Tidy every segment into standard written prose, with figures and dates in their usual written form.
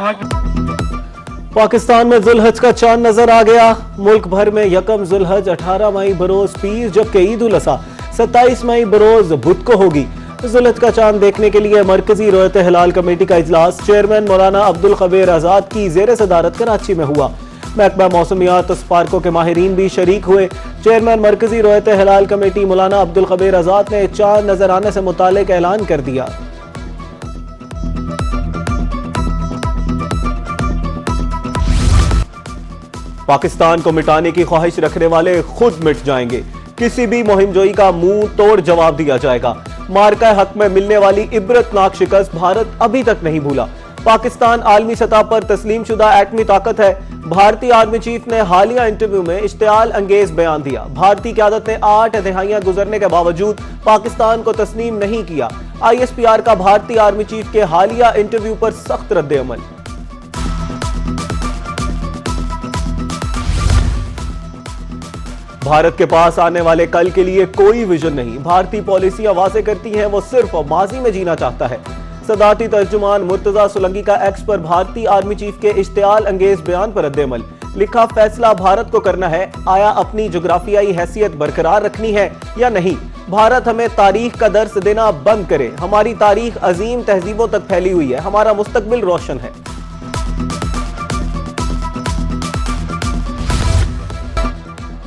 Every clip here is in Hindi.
कहा कि पाकिस्तान में जुल्हज का चांद नजर आ गया। मुल्क भर में यकम जुल्हज 18 मई बरोज पीर, जबकि ईद उल अज़हा 27 मई बरोज बुध को होगी। जुल्हज का चांद देखने के लिए मरकजी रोयत हिलाल कमेटी का इजलास चेयरमैन मौलाना अब्दुल खबीर आजाद की जेर सदारत कराची में हुआ। महकमा मौसमियात स्पार्को के माहिरीन भी शरीक हुए। चेयरमैन मरकजी रोयत हिलाल कमेटी मौलाना अब्दुल खबीर आजाद ने चांद नजर आने से मुतालिक ऐलान कर दिया। पाकिस्तान को मिटाने की ख्वाहिश रखने वाले खुद मिट जाएंगे। किसी भी मुहिमजोई का मुंह तोड़ जवाब दिया जाएगा। मार्का हक में मिलने वाली इबरतनाक शिकस्त भारत अभी तक नहीं भूला। पाकिस्तान आलमी सतह पर तस्लीम शुदा एटमी ताकत है। भारतीय आर्मी चीफ ने हालिया इंटरव्यू में इश्तियाल अंगेज बयान दिया। भारतीय क़यादत ने 8 दहाइयां गुजरने के बावजूद पाकिस्तान को तस्लीम नहीं किया। ISPR का भारतीय आर्मी चीफ के हालिया इंटरव्यू पर सख्त रद्द-ए-अमल। भारत के पास आने वाले कल के लिए कोई विजन नहीं। भारतीय पॉलिसियां वाज़ेह करती हैं वो सिर्फ माजी में जीना चाहता है। सदारती तर्जुमान मुर्तजा सोलंकी का एक्स पर भारतीय आर्मी चीफ के इश्तियाल अंगेज बयान पर रद्द-ए-अमल। लिखा, फैसला भारत को करना है, आया अपनी जोग्राफियाई हैसियत बरकरार रखनी है या नहीं। भारत हमें तारीख का दर्स देना बंद करे। हमारी तारीख अजीम तहजीबों तक फैली हुई है। हमारा मुस्तकबिल रोशन है।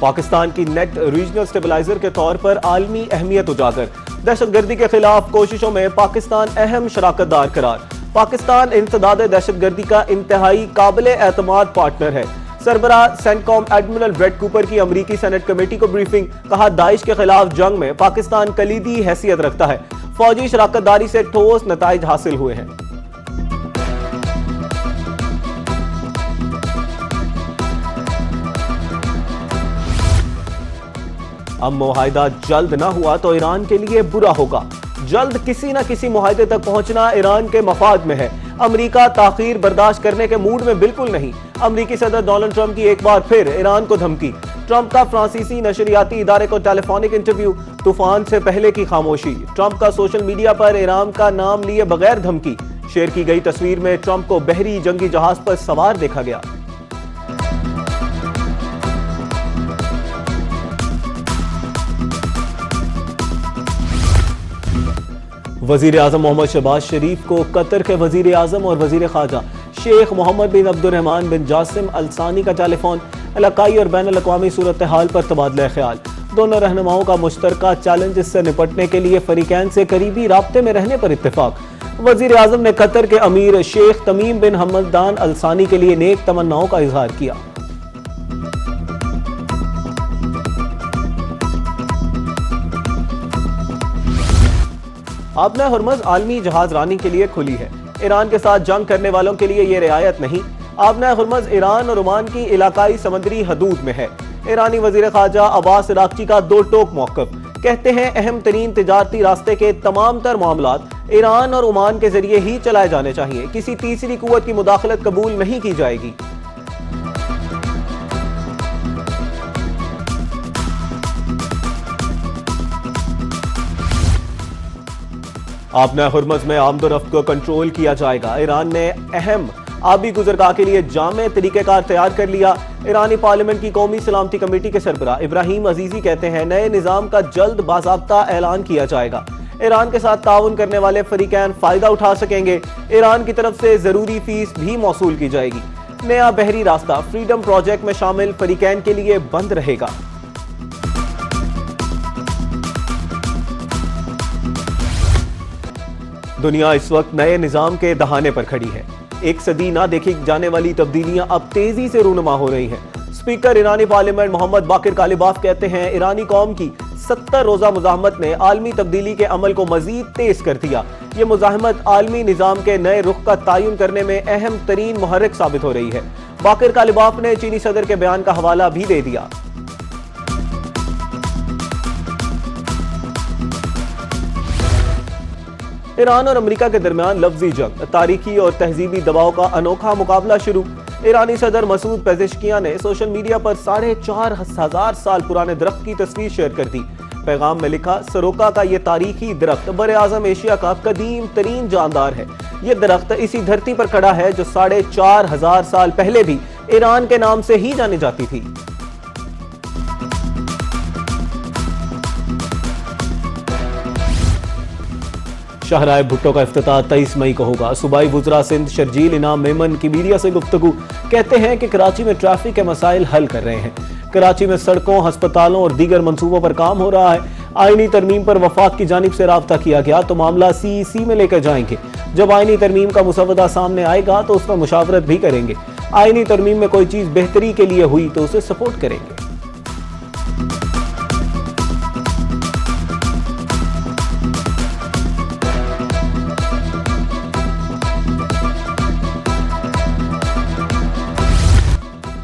पाकिस्तान की नेट रीजनल स्टेबलाइजर के तौर पर आलमी अहमियत उजागर। दहशतगर्दी के खिलाफ कोशिशों में पाकिस्तान अहम शराकतदार करार। पाकिस्तान इंसदाद दहशतगर्दी का इंतहाई काबिल एतमाद पार्टनर है। सरबराह सेंटकॉम एडमिरल ब्रेड कूपर की अमरीकी सेनेट कमेटी को ब्रीफिंग। कहा, दाइश के खिलाफ जंग में पाकिस्तान कलीदी हैसियत रखता है। फौजी शराकतदारी से ठोस नताइज हासिल हुए हैं। अब मुआहिदा जल्द ना हुआ तो ईरान के लिए बुरा होगा। जल्द किसी न किसी मुआहिदे तक पहुंचना ईरान के मफाद में है। अमेरिका ताखीर बर्दाश्त करने के मूड में बिल्कुल नहीं। अमेरिकी सदर डोनाल्ड ट्रंप की एक बार फिर ईरान को धमकी। ट्रंप का फ्रांसीसी नशरियाती इदारे को टेलीफोनिक इंटरव्यू। तूफान से पहले की खामोशी। ट्रंप का सोशल मीडिया पर ईरान का नाम लिए बगैर धमकी। शेयर की गई तस्वीर में ट्रंप को बहरी जंगी जहाज पर सवार देखा गया। वजीर आजम मोहम्मद शहबाज शरीफ को कतर के वजीर आजम और वजीर खारजा शेख मोहम्मद बिन अब्दुर्रहमान बिन जासिम अल सानी का टेलीफोन। इलाकाई और बैन अल-अक़वामी सूरत हाल पर तबादला ख्याल। दोनों रहनुमाओं का मुश्तरका चैलेंज से निपटने के लिए फरीकैन से करीबी राब्ते में रहने पर इत्तेफाक। वजीर आजम ने कतर के अमीर शेख तमीम बिन हमदान अल सानी के लिए नेक तमन्नाओं का इजहार किया। आबना हुर्मुज़ आलमी जहाज रानी के लिए खुली है। ईरान के साथ जंग करने वालों के लिए यह रियायत नहीं। आबना हुर्मुज़ ईरान और ओमान की इलाकाई समुद्री हदूद में है। ईरानी वजीर खारजा अब्बास अरागची का दो टोक मौक़िफ़। कहते हैं, अहम तरीन तिजारती रास्ते के तमाम तर मामलात ईरान और ओमान के जरिए ही चलाए जाने चाहिए। किसी तीसरी कुव्वत की मुदाखलत कबूल नहीं की जाएगी। आबना हुर्मुज़ में आमदोरफ्त को कंट्रोल किया जाएगा। ईरान ने अहम आबी गुजरगाह के लिए जामे तरीक़ेकार तैयार कर लिया। ईरानी पार्लियामेंट की कौमी सलामती कमेटी के सरबराह इब्राहिम अजीजी कहते हैं, नए निज़ाम का जल्द बाज़ाब्ता ऐलान किया जाएगा। ईरान के साथ ताउन करने वाले फरीकैन फ़ायदा उठा सकेंगे। ईरान की तरफ से ज़रूरी फीस भी मौसूल की जाएगी। नया बहरी रास्ता फ्रीडम प्रोजेक्ट में शामिल फरीकैन के लिए बंद रहेगा। दुनिया इस वक्त नए निजाम के दहाने पर खड़ी है। एक सदी ना देखी जाने वाली तब्दीलियां अब तेजी से रूनुमा हो रही हैं। स्पीकर ईरानी पार्लियामेंट मोहम्मद बाकिर कालिबाफ कहते हैं, ईरानी कौम की 70 रोजा मुजाहमत ने आलमी तब्दीली के अमल को मजीद तेज कर दिया। ये मुजाहमत आलमी निजाम के नए रुख का तयन करने में अहम तरीन मुहर्रिक साबित हो रही है। बाकिर कालिबाफ ने चीनी सदर के बयान का हवाला भी दे दिया। ईरान और अमेरिका के दरमियान लफ्जी जंग, तारीखी और तहजीबी दबाव का अनोखा मुकाबला शुरू। ईरानी सदर मसूद पेजेश्कियान ने सोशल मीडिया पर 4,500 साल पुराने दरख्त की तस्वीर शेयर कर दी। पैगाम में लिखा, सरोका का ये तारीखी दरख्त बरे आजम एशिया का कदीम तरीन जानदार है। ये दरख्त इसी धरती पर खड़ा है जो 4,500 साल पहले भी ईरान के नाम से ही जानी जाती थी। शाहराह भुट्टो का इफ्तिताह 23 मई को होगा। सूबाई वुज़रा सिंध शर्जील इनाम मेमन की मीडिया से गुफ्तगू कहते हैं कि कराची में ट्रैफिक के मसाइल हल कर रहे हैं। कराची में सड़कों, अस्पतालों और दीगर मंसूबों पर काम हो रहा है। आईनी तरमीम पर वफाक की जानिब से राब्ता किया गया तो मामला CEC में लेकर जाएंगे। जब आईनी तरमीम का मुसवदा सामने आएगा तो उस पर मुशावरत भी करेंगे। आईनी तरमीम में कोई चीज़ बेहतरी के लिए हुई तो उसे सपोर्ट करेंगे।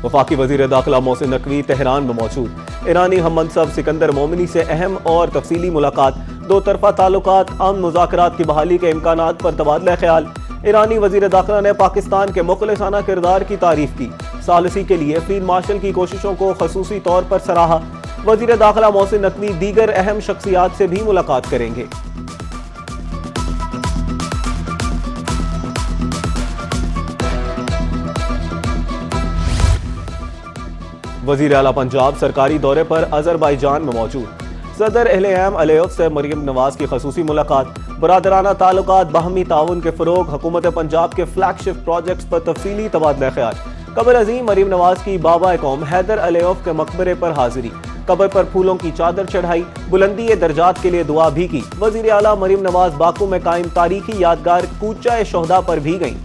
वफाकी वजीर दाखिला मोहसिन नकवी तेहरान में मौजूद। ईरानी हम मनसब सिकंदर मोमिनी से अहम और तफसीली मुलाकात। दो तरफा ताल्लुकात, अमन मुज़ाकरात की बहाली के इम्कानात पर तबादला ख्याल। ईरानी वजीर दाखिला ने पाकिस्तान के मुखलिसाना किरदार की तारीफ की। सालिसी के लिए फील्ड मार्शल की कोशिशों को खसूसी तौर पर सराहा। वजीर दाखिला मोहसिन नकवी दीगर अहम शख्सियात से भी मुलाकात करेंगे। वजीर आला पंजाब सरकारी दौरे पर अजरबैजान में मौजूद। सदर अहले-आम अलियफ से मरीम नवाज की खसूसी मुलाकात। बरादराना ताल्लुकात, बाहमी ताउन के फरोग, हुकूमत पंजाब के फ्लैगशिप प्रोजेक्ट्स पर तफसीली तबादला ख्याल। कबर अजीम मरीम नवाज की बाबा कौम हैदर अलियफ के मकबरे पर हाजिरी। कबर पर फूलों की चादर चढ़ाई। बुलंदी दर्जात के लिए दुआ भी की। वजीर आला मरीम नवाज बाकू में कायम तारीखी यादगार कूचा शोहदा पर भी गईं।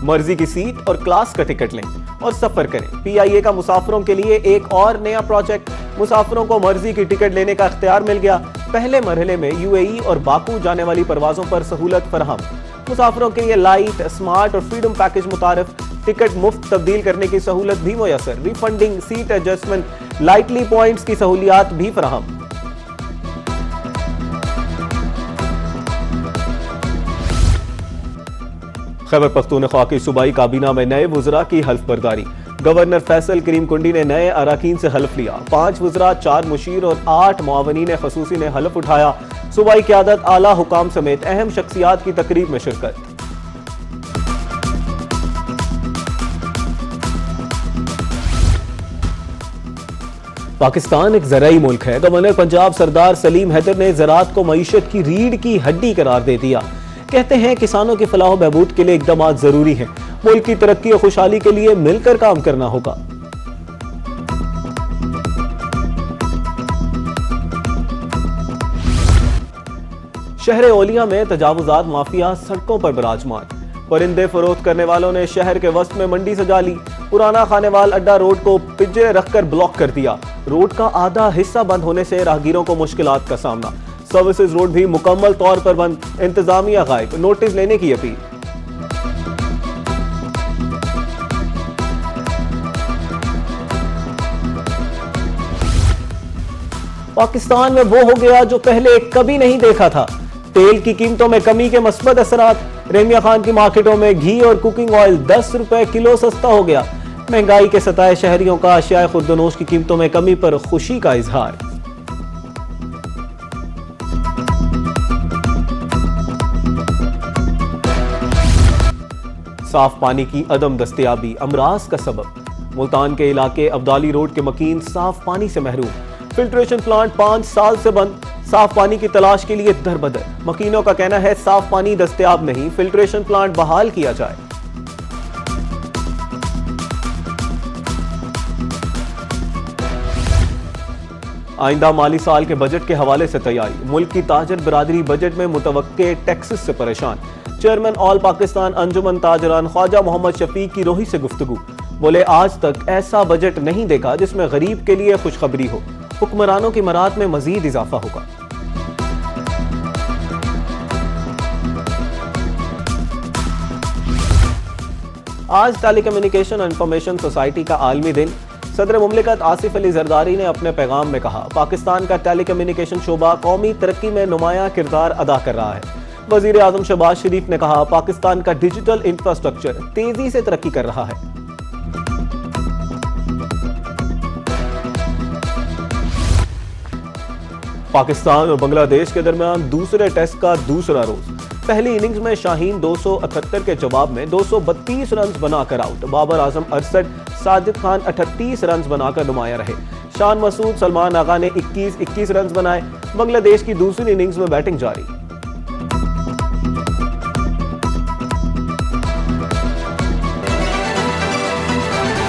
मर्जी की सीट और क्लास का टिकट लें और सफर करें। PIA का मुसाफिरों के लिए एक और नया प्रोजेक्ट। मुसाफिरों को मर्जी की टिकट लेने का इख्तियार मिल गया। पहले मरहले में UAE और बाकू जाने वाली परवाजों पर सहूलत फराहम। मुसाफिरों के लिए लाइट, स्मार्ट और फ्रीडम पैकेज मुतारिफ। टिकट मुफ्त तब्दील करने की सहूलत भी मुयसर। रिफंडिंग, सीट एडजस्टमेंट, लाइटली पॉइंट्स की सहूलियात भी फराहम। खैबर पख्तूनख्वा की सूबाई काबीना में नए वुज़रा की हल्फ बर्दारी। गवर्नर फैसल करीम कुंडी ने नए अराकीन से हल्फ लिया। 5 वुज़रा, 4 मुशीर और 8 मुआवनीन खसूसी ने हल्फ उठाया। सूबाई क़यादत, आला हुकाम समेत अहम शख्सियात की तकरीब में शिरकत। पाकिस्तान एक ज़राई मुल्क है। गवर्नर पंजाब सरदार सलीम हैदर ने ज़राअत को मईशत की रीढ़ की हड्डी करार दे दिया। कहते हैं किसानों की फलाह बहबूद के लिए इक़दाम जरूरी हैं। मुल्क की तरक्की और खुशहाली के लिए मिलकर काम करना होगा। शहर ओलिया में तजावुजात माफिया सड़कों पर बिराजमान। परिंदे फरोख्त करने वालों ने शहर के वस्त में मंडी सजा ली। पुराना खानेवाल अड्डा रोड को पिंजरे रखकर ब्लॉक कर दिया। रोड का आधा हिस्सा बंद होने से राहगीरों को मुश्किलात का सामना। सर्विसेज रोड भी मुकम्मल तौर पर बंद। इंतजामिया गायब। नोटिस लेने की अपील। पाकिस्तान में वो हो गया जो पहले कभी नहीं देखा था। तेल की कीमतों में कमी के मस्बत असरात। रेमिया खान की मार्केटों में घी और कुकिंग ऑयल 10 रुपए किलो सस्ता हो गया। महंगाई के सताए शहरियों का अशियाए खुर्दनोश की कीमतों में कमी पर खुशी का इजहार। साफ पानी की अदम दस्तयाबी अमराज का सबब। मुल्तान के इलाके अब्दाली रोड के मकीन साफ पानी से महरूम। फिल्ट्रेशन प्लांट 5 साल से बंद। साफ पानी की तलाश के लिए दरबदर। मकीनों का कहना है साफ पानी दस्तयाब नहीं, फिल्ट्रेशन प्लांट बहाल किया जाए। आइंदा माली साल के बजट के हवाले से तैयारी। मुल्क की ताजर बिरादरी बजट में मुतवक्के टैक्सेस से परेशान। चेयरमैन ऑल पाकिस्तान अंजुमन ताजरान ख्वाजा मोहम्मद शफीक की रोही से गुफ्तगू। बोले आज तक ऐसा बजट नहीं देखा जिसमें गरीब के लिए खुशखबरी हो। हुक्मरानों की मराद में मजीद इजाफा होगा। आज टेलीकम्युनिकेशन और इंफॉर्मेशन सोसाइटी का आलमी दिन। सदर मुमलिकत आसिफ अली जरदारी ने अपने पैगाम में कहा पाकिस्तान का टेलीकम्युनिकेशन शोबा कौमी तरक्की में नुमायां किरदार अदा कर रहा है। वजीर आजम शहबाज शरीफ ने कहा पाकिस्तान का डिजिटल इंफ्रास्ट्रक्चर तेजी से तरक्की कर रहा है। पाकिस्तान और बांग्लादेश के दरमियान दूसरे टेस्ट का दूसरा रोज। पहली इनिंग्स में शाहीन 278 के जवाब में 232 रन बनाकर आउट। बाबर आजम 68, साजिद खान 38 रन बनाकर नुमाया रहे। शान मसूद, सलमान आगा ने 21 रन बनाए। बांग्लादेश की दूसरी इनिंग्स में बैटिंग जारी।